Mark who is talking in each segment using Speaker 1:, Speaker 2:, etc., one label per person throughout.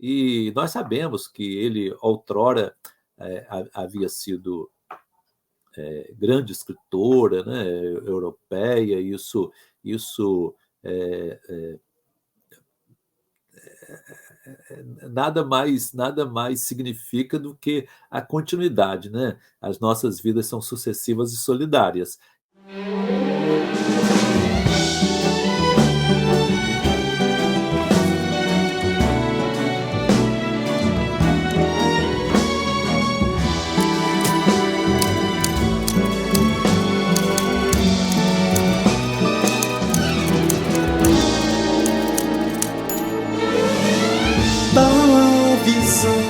Speaker 1: E nós sabemos que ele, outrora, havia sido grande escritora, né, europeia. Isso nada mais significa do que a continuidade, né? As nossas vidas são sucessivas e solidárias.
Speaker 2: Da visão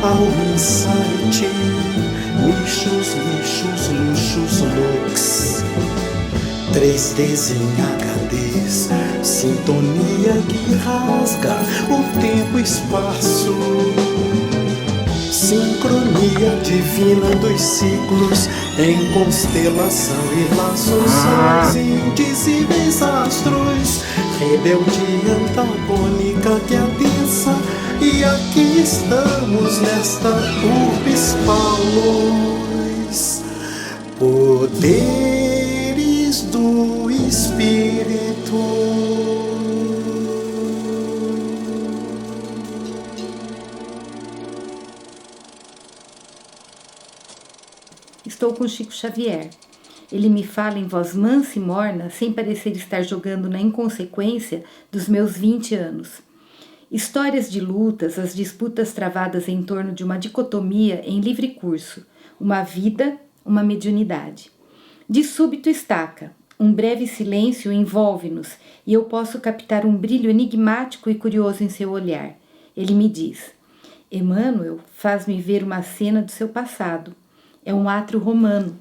Speaker 2: ao insight, lixos, luxos, looks, 3Ds em HDs, sintonia que rasga o tempo e espaço, sincronia divina dos ciclos em constelação e laços, sóis indizíveis astros, rebeldia antagônica que adensa. E aqui estamos nesta urbis paulus, poderes do Espírito.
Speaker 3: Estou com Chico Xavier. Ele me fala em voz mansa e morna, sem parecer estar jogando na inconsequência dos meus 20 anos. Histórias de lutas, as disputas travadas em torno de uma dicotomia em livre curso, uma vida, uma mediunidade. De súbito estaca, um breve silêncio envolve-nos e eu posso captar um brilho enigmático e curioso em seu olhar. Ele me diz: Emmanuel faz-me ver uma cena do seu passado. É um átrio romano.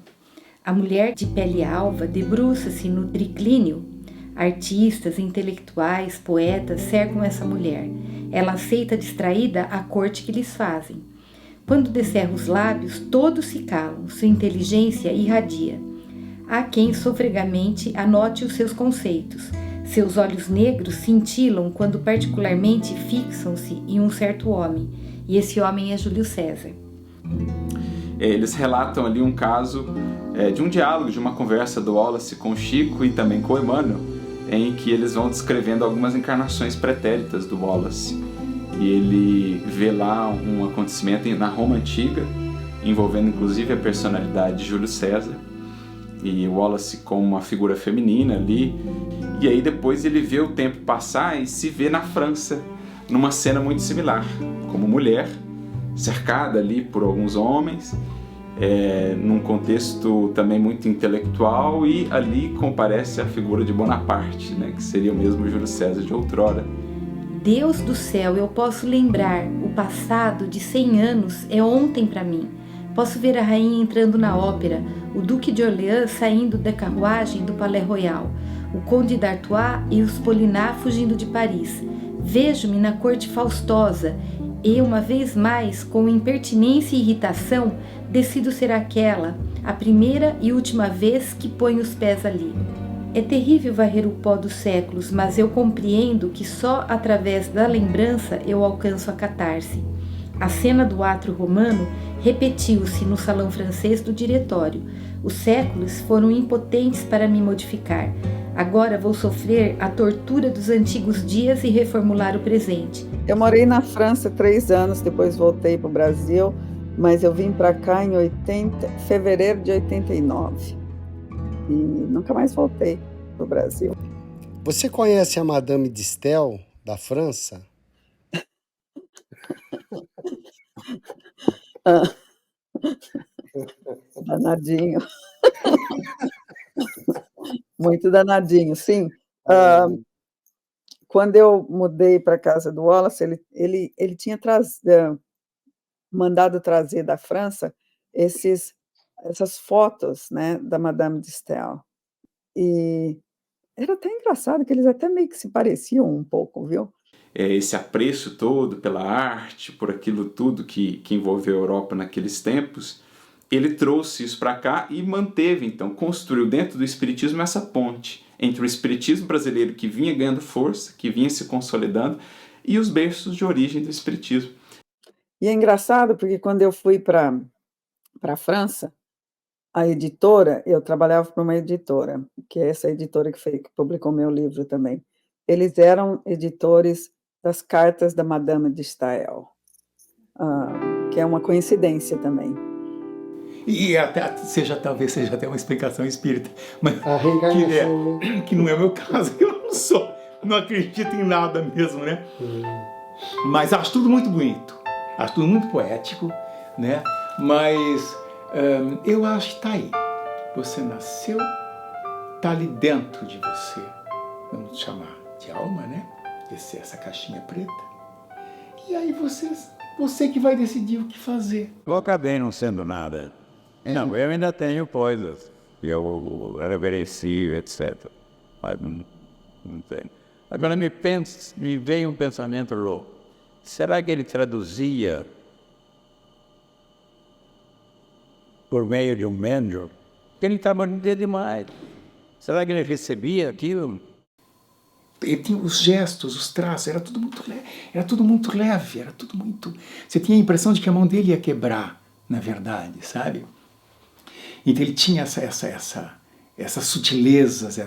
Speaker 3: A mulher de pele alva debruça-se no triclínio. Artistas, intelectuais, poetas cercam essa mulher. Ela aceita distraída a corte que lhes fazem. Quando descerra os lábios, todos se calam, sua inteligência irradia. Há quem sofregamente anote os seus conceitos. Seus olhos negros cintilam quando particularmente fixam-se em um certo homem, e esse homem é Júlio César.
Speaker 4: Eles relatam ali um caso de um diálogo, de uma conversa do Wallace com o Chico e também com o Emmanuel, em que eles vão descrevendo algumas encarnações pretéritas do Wallace. E ele vê lá um acontecimento na Roma Antiga, envolvendo inclusive a personalidade de Júlio César, e o Wallace como uma figura feminina ali. E aí depois ele vê o tempo passar e se vê na França, numa cena muito similar, como mulher, cercada ali por alguns homens, num contexto também muito intelectual, e ali comparece a figura de Bonaparte, né, que seria o mesmo Júlio César de outrora.
Speaker 3: Deus do céu, eu posso lembrar, o passado de 100 anos é ontem para mim. Posso ver a rainha entrando na ópera, o duque de Orleans saindo da carruagem do Palais Royal, o conde d'Artois e os Polinat fugindo de Paris. Vejo-me na corte faustosa e, uma vez mais, com impertinência e irritação, decido ser aquela, a primeira e última vez que ponho os pés ali. É terrível varrer o pó dos séculos, mas eu compreendo que só através da lembrança eu alcanço a catarse. A cena do átrio romano repetiu-se no salão francês do diretório. Os séculos foram impotentes para me modificar. Agora vou sofrer a tortura dos antigos dias e reformular o presente.
Speaker 5: Eu morei na França 3 anos, depois voltei para o Brasil, mas eu vim para cá em fevereiro de 89 e nunca mais voltei para o Brasil.
Speaker 6: Você conhece a Madame de Staël, da França?
Speaker 5: Danadinho. Muito danadinho, sim. Quando eu mudei para a casa do Wallace, ele tinha mandado trazer da França essas fotos, né, da Madame de Staël. E era até engraçado que eles até meio que se pareciam um pouco, viu?
Speaker 4: Esse apreço todo pela arte, por aquilo tudo que envolveu a Europa naqueles tempos, ele trouxe isso para cá e manteve, então, construiu dentro do espiritismo essa ponte entre o espiritismo brasileiro que vinha ganhando força, que vinha se consolidando, e os berços de origem do espiritismo.
Speaker 5: E é engraçado porque quando eu fui para a França, a editora, eu trabalhava para uma editora, que é essa editora que publicou meu livro também. Eles eram editores das cartas da Madame de Staël, que é uma coincidência também.
Speaker 7: E talvez seja até uma explicação espírita, mas
Speaker 6: A reencarnação,
Speaker 7: que não é o meu caso, que eu não acredito em nada mesmo, né? Mas acho tudo muito bonito, acho tudo muito poético, né? Mas eu acho que está aí. Você nasceu, está ali dentro de você. Vamos chamar de alma, né? Essa caixinha preta. E aí você que vai decidir o que fazer.
Speaker 8: Eu acabei não sendo nada. Não, eu ainda tenho coisas que eu reverencio, etc. Mas não tenho. Agora me veio um pensamento louco. Será que ele traduzia por meio de um mentor? Porque ele trabalhava demais. Será que ele recebia aquilo?
Speaker 7: Ele tinha os gestos, os traços, era tudo muito leve, era tudo muito... Você tinha a impressão de que a mão dele ia quebrar, na verdade, sabe? Então ele tinha essas sutilezas,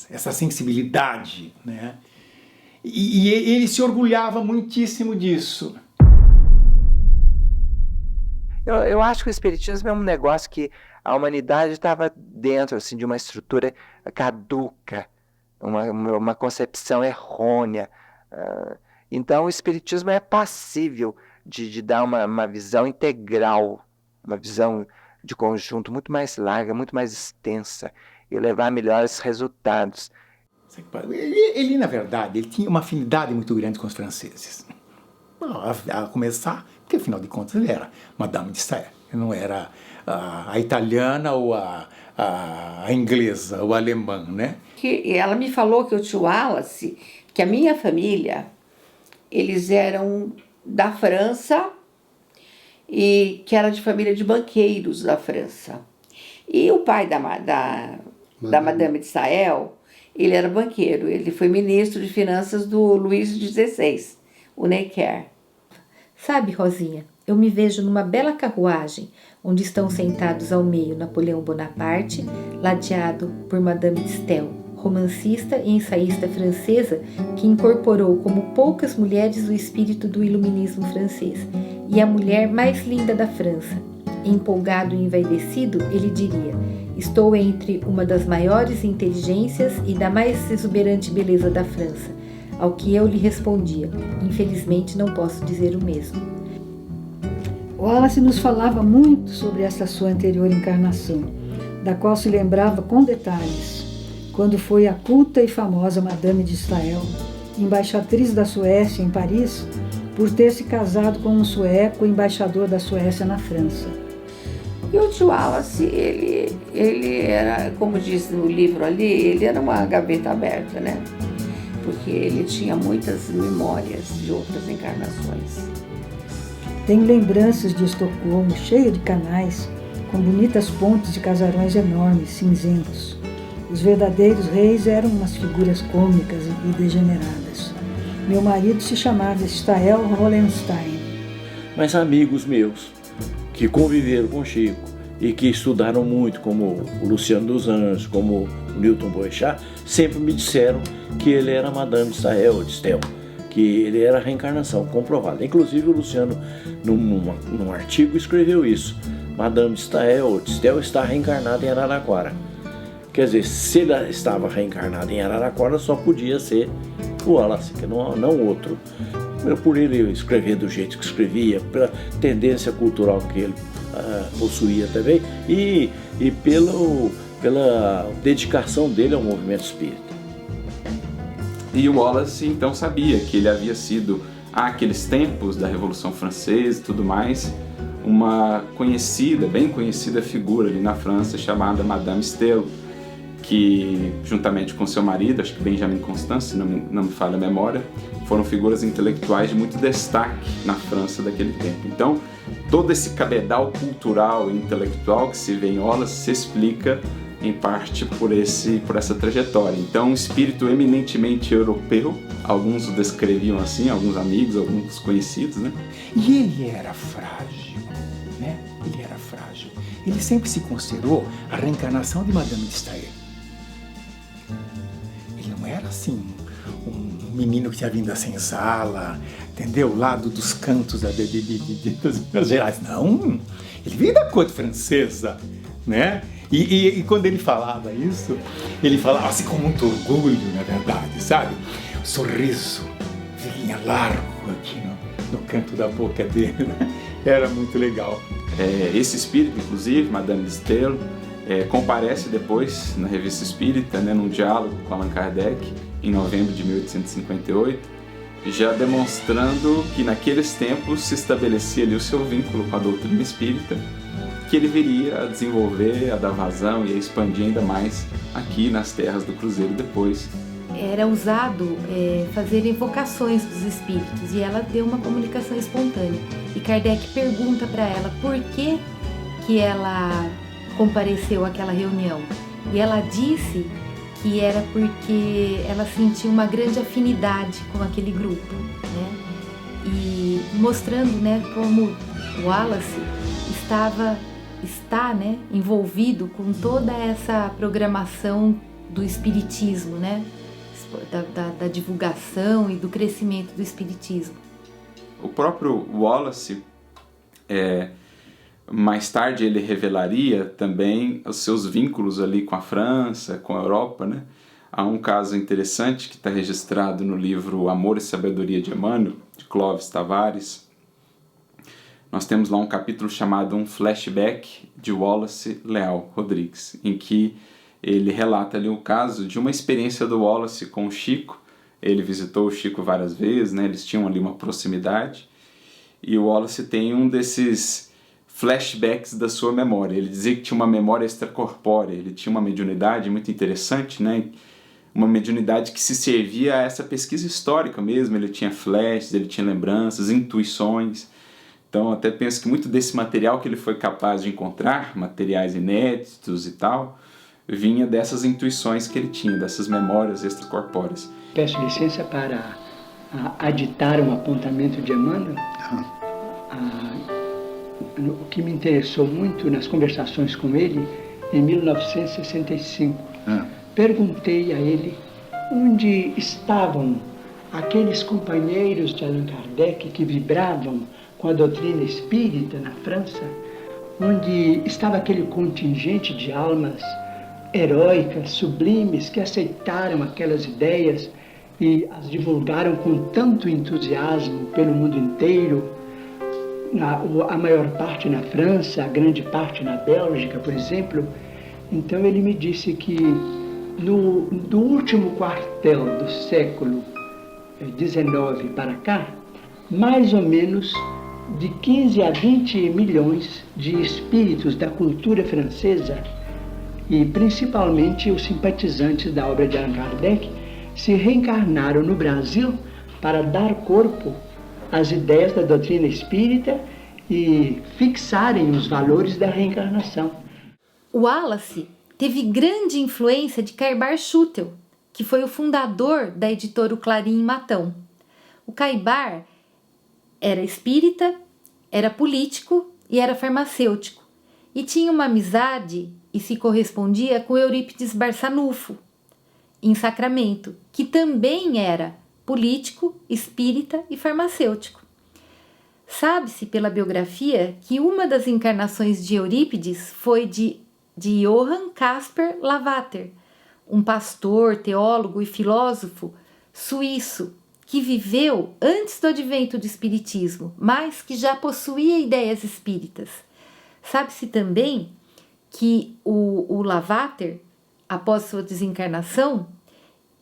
Speaker 7: essa sensibilidade, né? E ele se orgulhava muitíssimo disso.
Speaker 9: Eu acho que o espiritismo é um negócio que a humanidade estava dentro assim, de uma estrutura caduca, uma concepção errônea. Então o espiritismo é passível de dar uma visão integral, uma visão de conjunto muito mais larga, muito mais extensa e levar a melhores resultados.
Speaker 7: Ele, na verdade, ele tinha uma afinidade muito grande com os franceses. A começar, porque afinal de contas ele era Madame de Staël, não era a italiana ou a inglesa, ou a alemã, né?
Speaker 10: E ela me falou que o tio Wallace, que a minha família, eles eram da França e que era de família de banqueiros da França. E o pai da Madame de Staël, ele era banqueiro, ele foi ministro de finanças do Luís XVI, o Necker.
Speaker 3: Sabe, Rosinha, eu me vejo numa bela carruagem, onde estão sentados ao meio Napoleão Bonaparte, ladeado por Madame de Staël, romancista e ensaísta francesa que incorporou como poucas mulheres o espírito do iluminismo francês, e a mulher mais linda da França. Empolgado e envaidecido, ele diria: estou entre uma das maiores inteligências e da mais exuberante beleza da França. Ao que eu lhe respondia: infelizmente não posso dizer o mesmo.
Speaker 11: Wallace nos falava muito sobre essa sua anterior encarnação, da qual se lembrava com detalhes, quando foi a culta e famosa Madame de Staël, embaixatriz da Suécia em Paris, por ter se casado com um sueco embaixador da Suécia na França.
Speaker 10: E o tio Wallace, ele era, como diz no livro ali, ele era uma gaveta aberta, né? Porque ele tinha muitas memórias de outras encarnações.
Speaker 11: Tenho lembranças de Estocolmo, cheio de canais, com bonitas pontes e casarões enormes, cinzentos. Os verdadeiros reis eram umas figuras cômicas e degeneradas. Meu marido se chamava Staël Hollenstein.
Speaker 12: Mas amigos meus, que conviveram com Chico e que estudaram muito, como o Luciano dos Anjos, como o Newton Boechat, sempre me disseram que ele era Madame de Staël, que ele era a reencarnação comprovada. Inclusive o Luciano, num artigo, escreveu isso: Madame de Staël está reencarnada em Araraquara. Quer dizer, se ele estava reencarnado em Araraquara, só podia ser o Wallace, que não outro. Por ele escrever do jeito que escrevia, pela tendência cultural que ele possuía também, e pela dedicação dele ao movimento espírita.
Speaker 4: E o Wallace então sabia que ele havia sido, àqueles tempos da Revolução Francesa e tudo mais, uma bem conhecida figura ali na França chamada Madame Staël, que juntamente com seu marido, acho que Benjamin Constant, se não me falha a memória, foram figuras intelectuais de muito destaque na França daquele tempo. Então, todo esse cabedal cultural e intelectual que se vê em Wallace se explica em parte por essa trajetória. Então, um espírito eminentemente europeu, alguns o descreviam assim, alguns amigos, alguns conhecidos, né?
Speaker 7: E ele era frágil, né? Ele era frágil. Ele sempre se considerou a reencarnação de Madame de Staël. Ele não era assim um menino que tinha vindo da senzala, entendeu? Lá dos cantos das Minas Gerais. Não, ele veio da corte francesa, né? E quando ele falava isso, ele falava assim com muito orgulho, na verdade, sabe? O sorriso vinha largo aqui no canto da boca dele, né? Era muito legal.
Speaker 4: Esse espírito, inclusive, Madame de Staël, comparece depois na Revista Espírita, né, num diálogo com Allan Kardec, em novembro de 1858, já demonstrando que naqueles tempos se estabelecia ali o seu vínculo com a doutrina espírita, que ele viria a desenvolver, a dar vazão e a expandir ainda mais aqui nas terras do Cruzeiro depois.
Speaker 3: Era usado fazer evocações dos espíritos e ela deu uma comunicação espontânea. E Kardec pergunta para ela por que ela compareceu àquela reunião. E ela disse que era porque ela sentia uma grande afinidade com aquele grupo, né? E mostrando, né, como o Wallace está, né, envolvido com toda essa programação do espiritismo, né? Da divulgação e do crescimento do espiritismo.
Speaker 4: O próprio Wallace, mais tarde ele revelaria também os seus vínculos ali com a França, com a Europa, né? Há um caso interessante que está registrado no livro Amor e Sabedoria de Emmanuel, de Clóvis Tavares. Nós temos lá um capítulo chamado Um Flashback de Wallace Leal Rodrigues, em que ele relata ali o caso de uma experiência do Wallace com o Chico. Ele visitou o Chico várias vezes, né? Eles tinham ali uma proximidade, e o Wallace tem um desses flashbacks da sua memória. Ele dizia que tinha uma memória extracorpórea, ele tinha uma mediunidade muito interessante, né? Uma mediunidade que se servia a essa pesquisa histórica mesmo. Ele tinha flashes, ele tinha lembranças, intuições. Então até penso que muito desse material que ele foi capaz de encontrar, materiais inéditos e tal, vinha dessas intuições que ele tinha, dessas memórias extracorpóreas.
Speaker 13: Peço licença para aditar um apontamento de Emmanuel. O que me interessou muito nas conversações com ele, em 1965, perguntei a ele onde estavam aqueles companheiros de Allan Kardec que vibravam com a doutrina espírita na França, onde estava aquele contingente de almas heróicas, sublimes, que aceitaram aquelas ideias e as divulgaram com tanto entusiasmo pelo mundo inteiro, a maior parte na França, a grande parte na Bélgica, por exemplo. Então ele me disse que do último quartel do século XIX para cá, mais ou menos de 15 a 20 milhões de espíritos da cultura francesa, e principalmente os simpatizantes da obra de Allan Kardec, se reencarnaram no Brasil para dar corpo às ideias da doutrina espírita e fixarem os valores da reencarnação.
Speaker 3: O Wallace teve grande influência de Caibar Schutel, que foi o fundador da editora O Clarim em Matão. O Caibar era espírita, era político e era farmacêutico, e tinha uma amizade e se correspondia com Eurípides Barçanufo, em Sacramento, que também era político, espírita e farmacêutico. Sabe-se pela biografia que uma das encarnações de Eurípides foi de Johann Caspar Lavater, um pastor, teólogo e filósofo suíço que viveu antes do advento do espiritismo, mas que já possuía ideias espíritas. Sabe-se também que o Lavater, após sua desencarnação,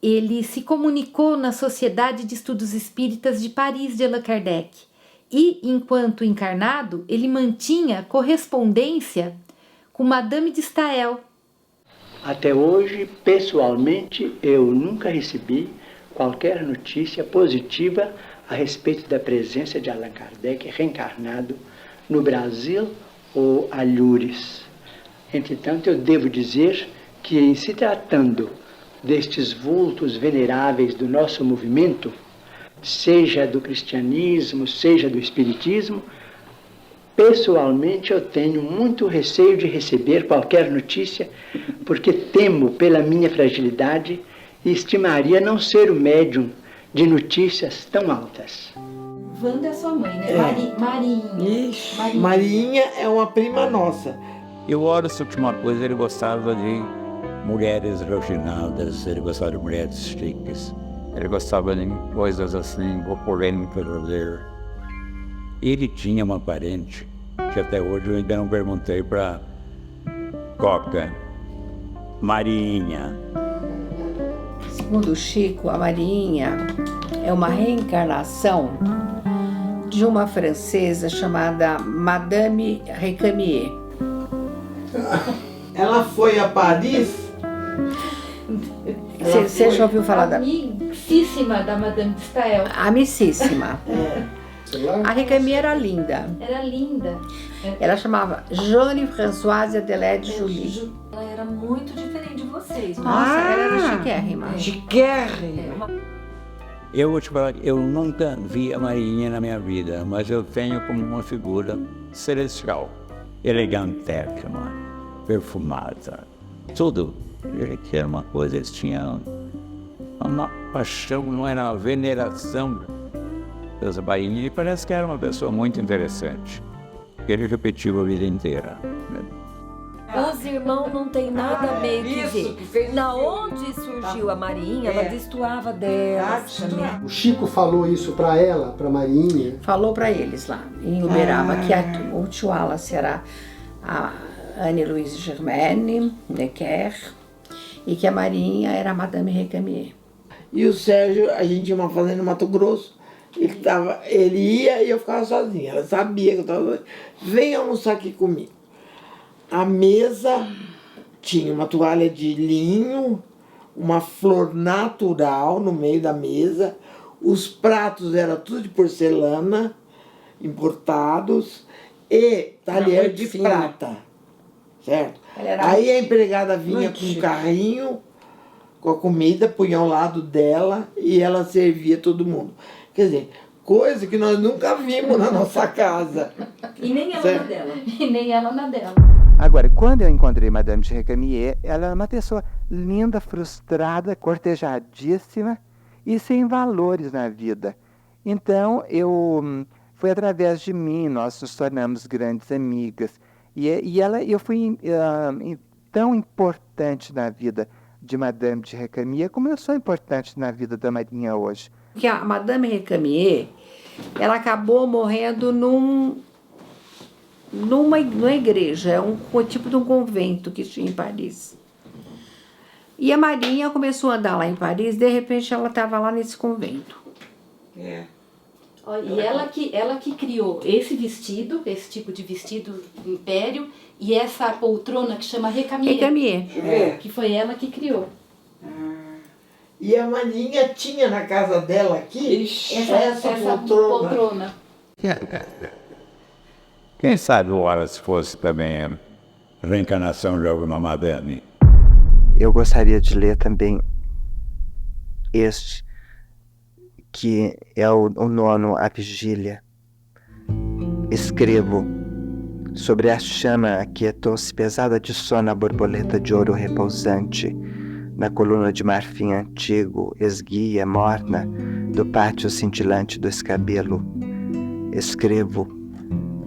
Speaker 3: ele se comunicou na Sociedade de Estudos Espíritas de Paris de Allan Kardec e, enquanto encarnado, ele mantinha correspondência com Madame de Staël.
Speaker 13: Até hoje, pessoalmente, eu nunca recebi qualquer notícia positiva a respeito da presença de Allan Kardec reencarnado no Brasil ou a Lourdes. Entretanto, eu devo dizer que, em se tratando destes vultos veneráveis do nosso movimento, seja do cristianismo, seja do espiritismo, pessoalmente eu tenho muito receio de receber qualquer notícia, porque temo pela minha fragilidade e estimaria não ser o médium de notícias tão altas.
Speaker 3: Wanda é sua mãe, né? Marinha.
Speaker 14: Ixi, Marinha é uma prima nossa.
Speaker 8: E o Horace, última coisa, ele gostava de mulheres refinadas, ele gostava de mulheres chiques, ele gostava de coisas assim, opulêmicas. Ele tinha uma parente, que até hoje eu ainda não perguntei para Coca, Marinha.
Speaker 10: Segundo o Chico, a Marinha é uma reencarnação de uma francesa chamada Madame Récamier.
Speaker 14: Ela foi a Paris?
Speaker 10: Você já ouviu falar da...
Speaker 3: Amicíssima da Madame de Staël.
Speaker 10: Amicíssima. A Récamier era linda.
Speaker 3: Era linda.
Speaker 10: Ela chamava Jolie Françoise Adelaide Julie.
Speaker 3: Ela era muito diferente de vocês.
Speaker 10: Nossa, ela era chiquérrima.
Speaker 14: Chiquérrima.
Speaker 8: Eu vou te falar, eu nunca vi a Marinha na minha vida, mas eu tenho como uma figura celestial, elegantérrima, perfumada, tudo. Que era uma coisa, eles tinham uma paixão, não era uma veneração dessa Marinha, e parece que era uma pessoa muito interessante, que ele repetiu a vida inteira.
Speaker 15: Os irmãos não tem nada meio que ver. Na onde surgiu a Marinha, ela destoava delas também.
Speaker 6: O Chico falou isso para ela, para Marinha?
Speaker 10: Falou para eles lá, em Uberaba, que o tio Wallace era a Anne-Louise Germaine Necker e que a Marinha era a Madame Récamier.
Speaker 14: E o Sérgio, a gente tinha uma fazenda no Mato Grosso, ele ia e eu ficava sozinha. Ela sabia que eu estava... Vem almoçar aqui comigo. A mesa tinha uma toalha de linho, uma flor natural no meio da mesa, os pratos eram tudo de porcelana, importados, e talher de prata, certo? Aí a empregada vinha com um carrinho, com a comida, punha ao lado dela e ela servia todo mundo. Quer dizer, coisa que nós nunca vimos na nossa casa.
Speaker 3: E nem ela na dela. E nem ela na dela.
Speaker 9: Agora, quando eu encontrei Madame de Récamier, ela era uma pessoa linda, frustrada, cortejadíssima e sem valores na vida. Então, foi através de mim, nós nos tornamos grandes amigas. Eu fui tão importante na vida de Madame de Récamier como eu sou importante na vida da Marinha hoje.
Speaker 10: Que a Madame Récamier, ela acabou morrendo numa igreja, um tipo de um convento que tinha em Paris. E a Marinha começou a andar lá em Paris, de repente ela estava lá nesse convento.
Speaker 3: E ela que criou esse vestido, esse tipo de vestido império, e essa poltrona que chama Récamier.
Speaker 10: Récamier.
Speaker 3: Que foi ela que criou.
Speaker 14: E a Marinha tinha na casa dela aqui essa poltrona.
Speaker 8: Quem sabe o Wallace fosse também a reencarnação de alguma madame?
Speaker 9: Eu gostaria de ler também este, que é o nono, A Vigília. Escrevo sobre a chama aquietou-se pesada de sono a borboleta de ouro repousante na coluna de marfim antigo, esguia, morna, do pátio cintilante do escabelo. Escrevo: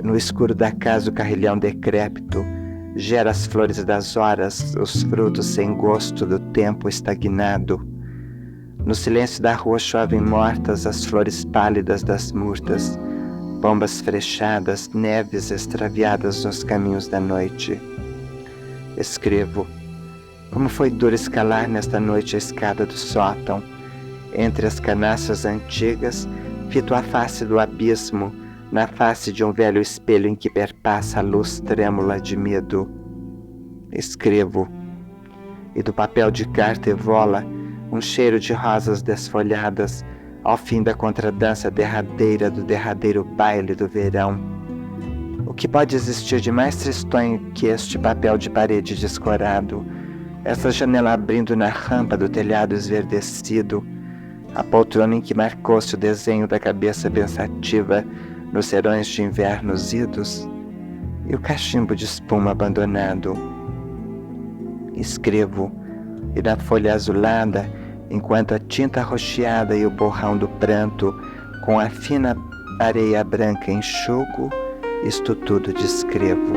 Speaker 9: no escuro da casa o carrilhão decrépito gera as flores das horas, os frutos sem gosto do tempo estagnado. No silêncio da rua chovem mortas as flores pálidas das murtas, pombas frechadas, neves extraviadas nos caminhos da noite. Escrevo: como foi duro escalar nesta noite a escada do sótão. Entre as canaças antigas, fito a face do abismo, na face de um velho espelho em que perpassa a luz trêmula de medo. Escrevo: e do papel de carta evola um cheiro de rosas desfolhadas, ao fim da contradança derradeira do derradeiro baile do verão. O que pode existir de mais tristonho que este papel de parede descorado, essa janela abrindo na rampa do telhado esverdecido, a poltrona em que marcou-se o desenho da cabeça pensativa nos serões de invernos idos e o cachimbo de espuma abandonado. Escrevo, e na folha azulada, enquanto a tinta rocheada e o borrão do pranto, com a fina areia branca enxugo, isto tudo descrevo.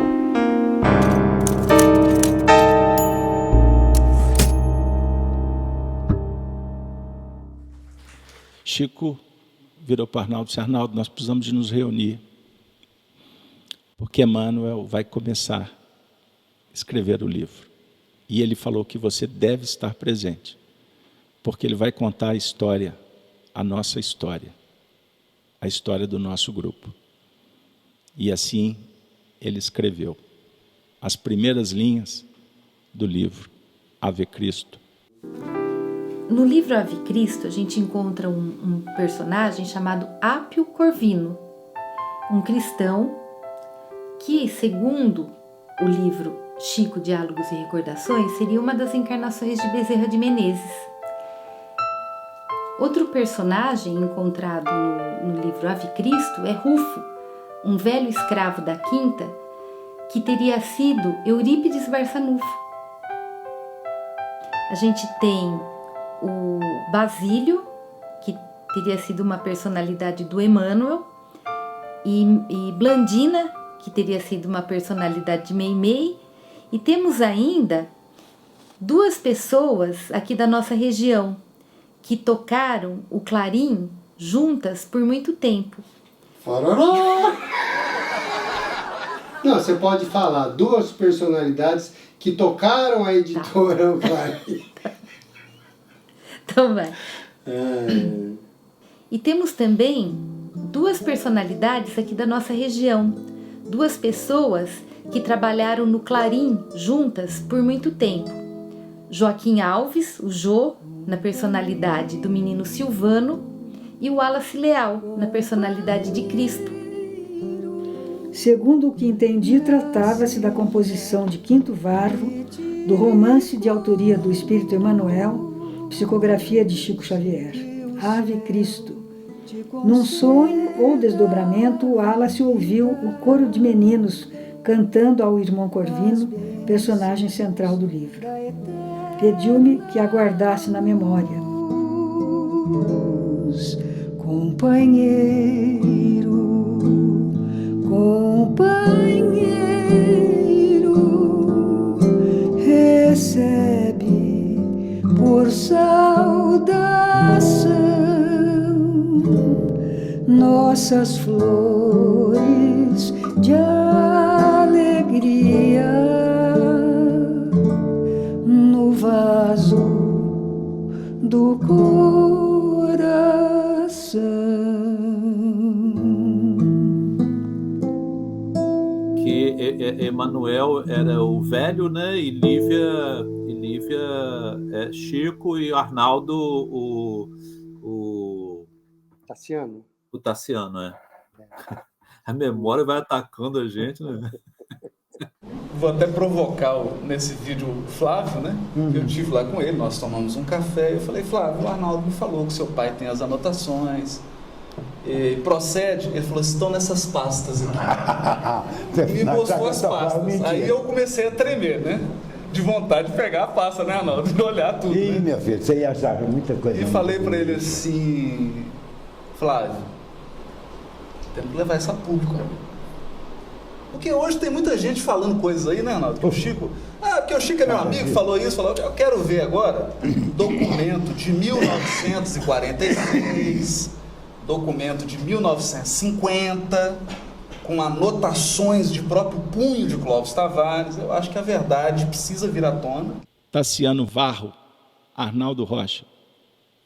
Speaker 16: Chico virou para Arnaldo e disse: Arnaldo, nós precisamos de nos reunir, porque Emmanuel vai começar a escrever o livro. E ele falou que você deve estar presente, porque ele vai contar a história, a nossa história, a história do nosso grupo. E assim ele escreveu as primeiras linhas do livro Ave Cristo.
Speaker 3: No livro Ave Cristo, a gente encontra um personagem chamado Apio Corvino, um cristão que, segundo o livro Chico, Diálogos e Recordações, seria uma das encarnações de Bezerra de Menezes. Outro personagem encontrado no livro Ave Cristo é Rufo, um velho escravo da Quinta, que teria sido Eurípides Barçanufo. A gente tem o Basílio, que teria sido uma personalidade do Emmanuel, e Blandina, que teria sido uma personalidade de Meimei, e temos ainda duas pessoas aqui da nossa região que tocaram o clarim juntas por muito tempo.
Speaker 6: Faroró! Não, você pode falar duas personalidades que tocaram a editora o clarim.
Speaker 3: Então vai. E temos também duas personalidades aqui da nossa região, duas pessoas que trabalharam no clarim juntas por muito tempo. Joaquim Alves, o Jô, na personalidade do menino Silvano, e o Wallace Leal, na personalidade de Cristo.
Speaker 11: Segundo o que entendi, tratava-se da composição de Quinto Varro, do romance de autoria do Espírito Emmanuel, psicografia de Chico Xavier, Ave Cristo. Num sonho ou desdobramento, Wallace ouviu o coro de meninos cantando ao irmão Corvino, personagem central do livro. Pediu-me que aguardasse na memória.
Speaker 2: Companheiro, recebe por saudação nossas flores de alegria no vaso do coração.
Speaker 1: Que Emmanuel era o velho, né? E Lívia é Chico, e Arnaldo o
Speaker 6: Tassiano.
Speaker 1: O Tassiano, é. A memória vai atacando a gente, né?
Speaker 17: Vou até provocar nesse vídeo o Flávio, né? Eu estive lá com ele, nós tomamos um café. Eu falei: Flávio, o Arnaldo me falou que seu pai tem as anotações. E procede? Ele falou: estão nessas pastas aqui. E me mostrou as pastas. Aí eu comecei a tremer, né? De vontade de pegar a pasta, né, Arnaldo? De olhar tudo.
Speaker 18: Ih,
Speaker 17: né?
Speaker 18: meu filho, você ia achar muita coisa.
Speaker 17: E falei para ele assim: Flávio, temos que levar isso a público, né? Porque hoje tem muita gente falando coisas aí, né, Arnaldo? Que o Chico... porque o Chico é meu amigo, falou isso, falou... Eu quero ver agora documento de 1946, documento de 1950, com anotações de próprio punho de Clóvis Tavares. Eu acho que a verdade precisa vir à tona.
Speaker 16: Tassiano Varro, Arnaldo Rocha,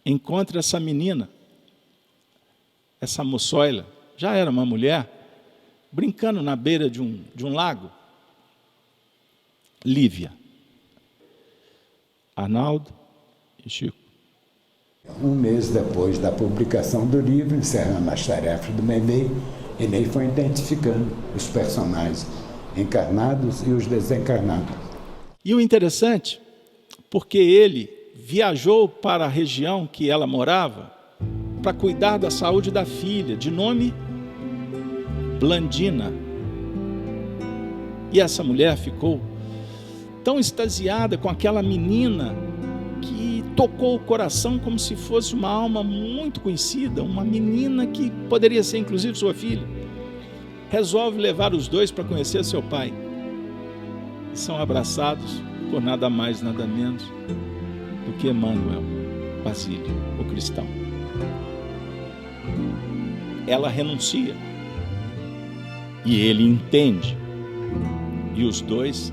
Speaker 16: encontra essa menina, essa moçoila, já era uma mulher, brincando na beira de um lago. Lívia, Arnaldo e Chico.
Speaker 18: Um mês depois da publicação do livro, encerrando as tarefas do Meimei, ele foi identificando os personagens encarnados e os desencarnados.
Speaker 16: E o interessante porque ele viajou para a região que ela morava para cuidar da saúde da filha, de nome Blandina. E essa mulher ficou tão extasiada com aquela menina que tocou o coração como se fosse uma alma muito conhecida, uma menina que poderia ser inclusive sua filha. Resolve levar os dois para conhecer seu pai. E são abraçados por nada mais, nada menos do que Emmanuel Basílio, o cristão. Ela renuncia e ele entende, e os dois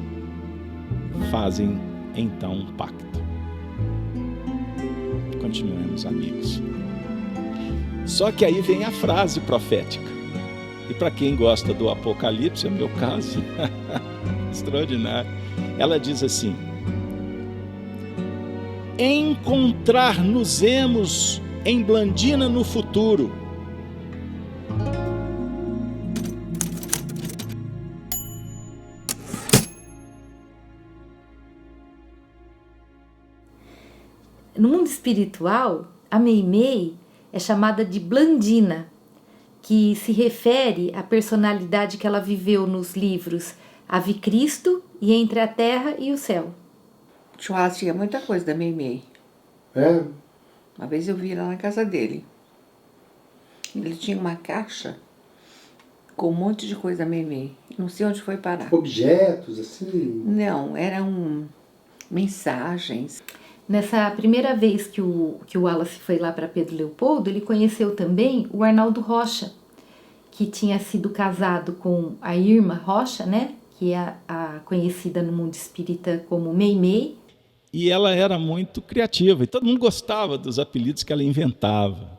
Speaker 16: fazem então um pacto. Continuemos, amigos. Só que aí vem a frase profética, e para quem gosta do Apocalipse, é meu caso, extraordinário. Ela diz assim: encontrar-nos-emos em Blandina no futuro.
Speaker 3: No mundo espiritual, a Meimei é chamada de Blandina, que se refere à personalidade que ela viveu nos livros Ave Cristo e Entre a Terra e o Céu.
Speaker 10: O tio Wallace tinha muita coisa da Meimei.
Speaker 6: É?
Speaker 10: Uma vez eu vi lá na casa dele. Ele tinha uma caixa com um monte de coisa da Meimei. Não sei onde foi parar.
Speaker 6: Objetos, assim?
Speaker 10: Não, eram mensagens.
Speaker 3: Nessa primeira vez que o Wallace foi lá para Pedro Leopoldo, ele conheceu também o Arnaldo Rocha, que tinha sido casado com a Irma Rocha, né? Que é a conhecida no mundo espírita como Meimei.
Speaker 16: E ela era muito criativa, e todo mundo gostava dos apelidos que ela inventava.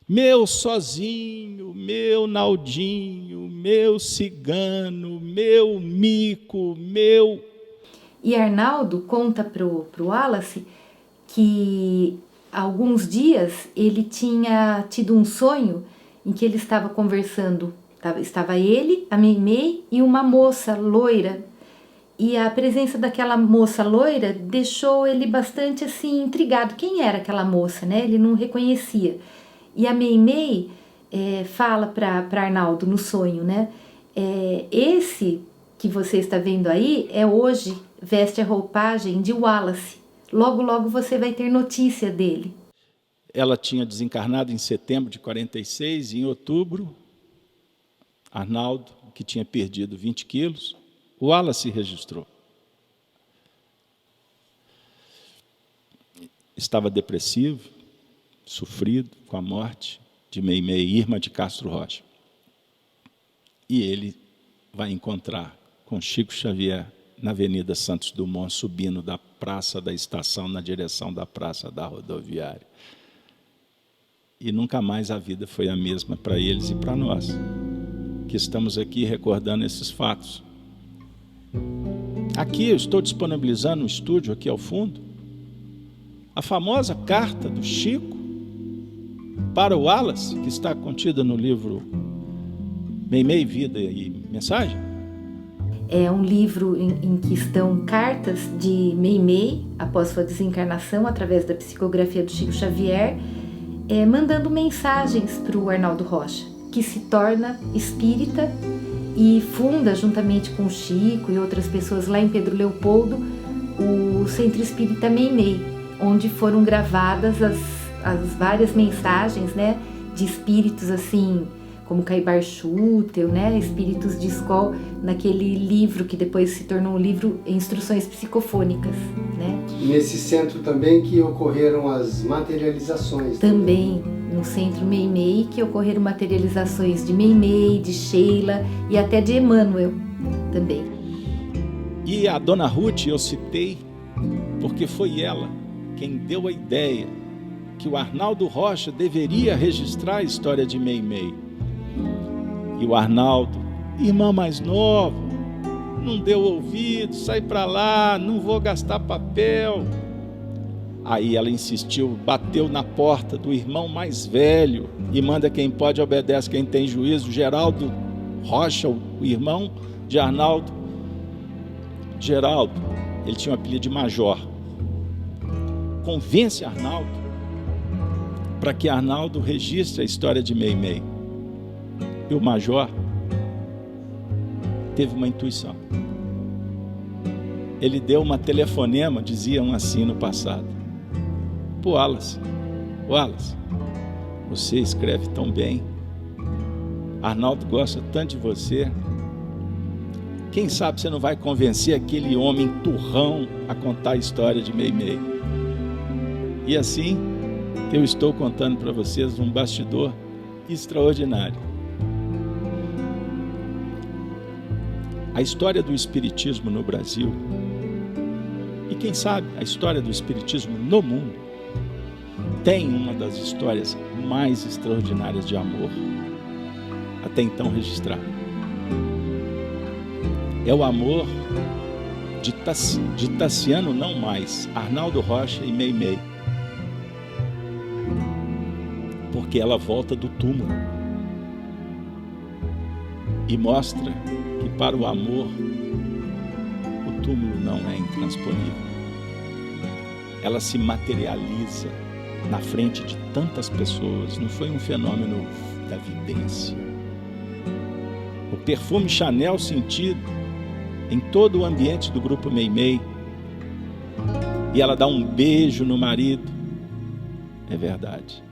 Speaker 16: Meu sozinho, meu Naldinho, meu cigano, meu mico, meu...
Speaker 3: E Arnaldo conta pro Wallace que há alguns dias ele tinha tido um sonho em que ele estava conversando. Estava ele, a Meimei e uma moça loira. E a presença daquela moça loira deixou ele bastante assim intrigado. Quem era aquela moça, né? Ele não reconhecia. E a Meimei fala para Arnaldo no sonho, né? Esse que você está vendo aí hoje veste a roupagem de Wallace. Logo, logo você vai ter notícia dele.
Speaker 16: Ela tinha desencarnado em setembro de 46, e em outubro, Arnaldo, que tinha perdido 20 quilos, o Wallace registrou. Estava depressivo, sofrido com a morte de Meimei, Irma de Castro Rocha. E ele vai encontrar com Chico Xavier na Avenida Santos Dumont, subindo da Praça da Estação na direção da Praça da Rodoviária. E nunca mais a vida foi a mesma para eles e para nós, que estamos aqui recordando esses fatos. Aqui eu estou disponibilizando no estúdio, aqui ao fundo, a famosa carta do Chico para o Wallace, que está contida no livro Meimei, Vida e Mensagem.
Speaker 3: É um livro em que estão cartas de Meimei, após sua desencarnação, através da psicografia do Chico Xavier, mandando mensagens para o Arnaldo Rocha, que se torna espírita e funda, juntamente com o Chico e outras pessoas lá em Pedro Leopoldo, o Centro Espírita Meimei, onde foram gravadas as várias mensagens, né, de espíritos assim, como Caibar Schutel, né, espíritos de escola, naquele livro que depois se tornou um livro Instruções Psicofônicas, né?
Speaker 6: Nesse centro também que ocorreram as materializações.
Speaker 3: Também no Centro Meimei que ocorreram materializações de Meimei, de Sheila e até de Emmanuel também.
Speaker 16: E a Dona Ruth eu citei porque foi ela quem deu a ideia que o Arnaldo Rocha deveria registrar a história de Meimei. E o Arnaldo, irmã mais nova, não deu ouvido, sai para lá, não vou gastar papel. Aí ela insistiu, bateu na porta do irmão mais velho e manda quem pode, obedece quem tem juízo, Geraldo Rocha, o irmão de Arnaldo. Geraldo, ele tinha o apelido de Major. Convence Arnaldo para que Arnaldo registre a história de Meimei. E o Major teve uma intuição. Ele deu uma telefonema, diziam assim no passado, pro Wallace: Wallace, você escreve tão bem, Arnaldo gosta tanto de você, quem sabe você não vai convencer aquele homem turrão a contar a história de Meimei. E assim, eu estou contando para vocês um bastidor extraordinário. A história do espiritismo no Brasil, e quem sabe a história do espiritismo no mundo, tem uma das histórias mais extraordinárias de amor até então registrada. É o amor de Tassiano, não mais, Arnaldo Rocha e Meimei. Porque ela volta do túmulo e mostra que para o amor o túmulo não é intransponível. Ela se materializa na frente de tantas pessoas, não foi um fenômeno da vidência. O perfume Chanel sentido em todo o ambiente do grupo Meimei, e ela dá um beijo no marido, é verdade.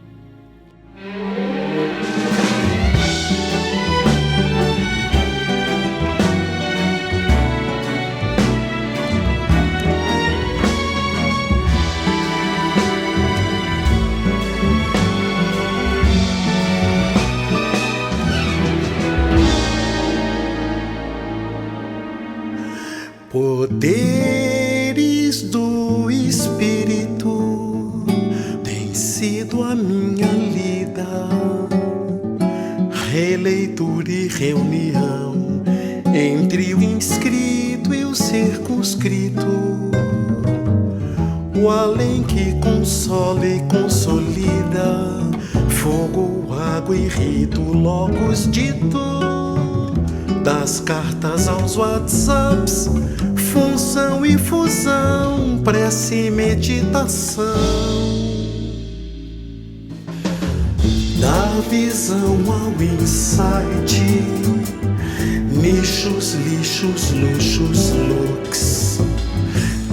Speaker 19: Poderes do Espírito tem sido a minha lida, releitura e reunião entre o inscrito e o circunscrito, o além que consola e consolida, fogo, água e rito, logos dito, das cartas aos WhatsApps, função e fusão, prece e meditação, da visão ao insight, nichos, lixos, luxos, looks,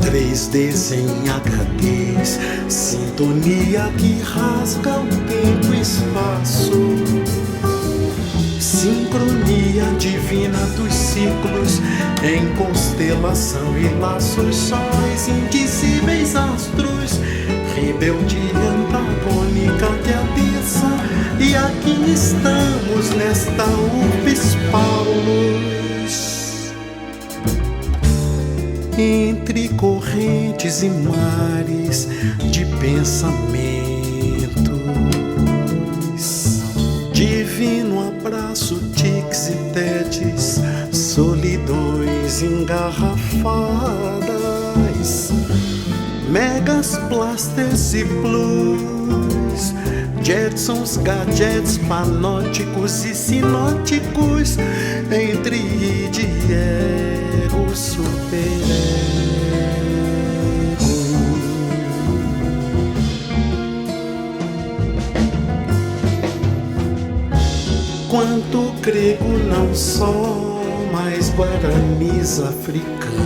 Speaker 19: 3Ds em HDs, sintonia que rasga o tempo e espaço, sincronia divina dos ciclos, em constelação e laços, sóis indizíveis astros, rebeldia antagônica que abença, e aqui estamos nesta urbis Paulus, entre correntes e mares de pensamentos, divino abraço, tics e tedes, solidões engarrafadas, megas, blasters e blues, Jetsons, gadgets, panóticos e sinóticos, entre id e ego, superego. Quanto grego não só, mas guaranis africanos,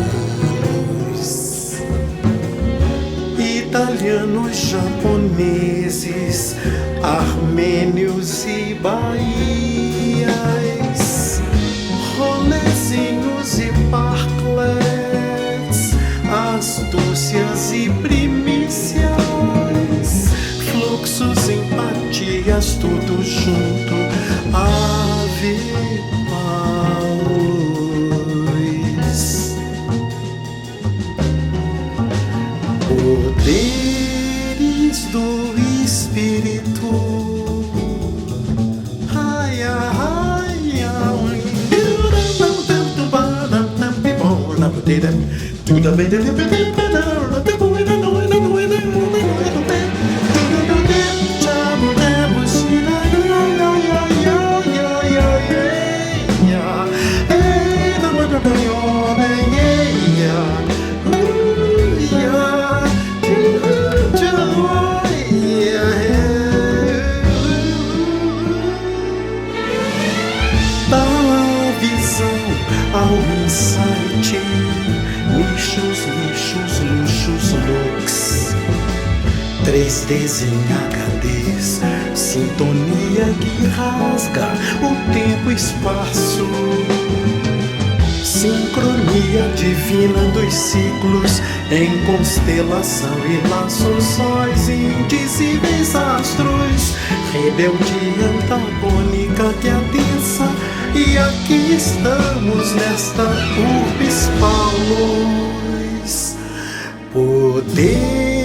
Speaker 19: italianos, japoneses, armênios e bahias, rolezinhos e parklets, astúcias e primícias, fluxos, empatias, tudo junto, Ave Paulus. Poderes do Espírito, ai, ai, ai. 3Ds em HDs, sintonia que rasga o tempo e espaço. Sincronia divina dos ciclos em constelação e laços, sóis indizíveis astros. Rebeldia antagônica que adensa, e aqui estamos nesta urbis paulus. Poder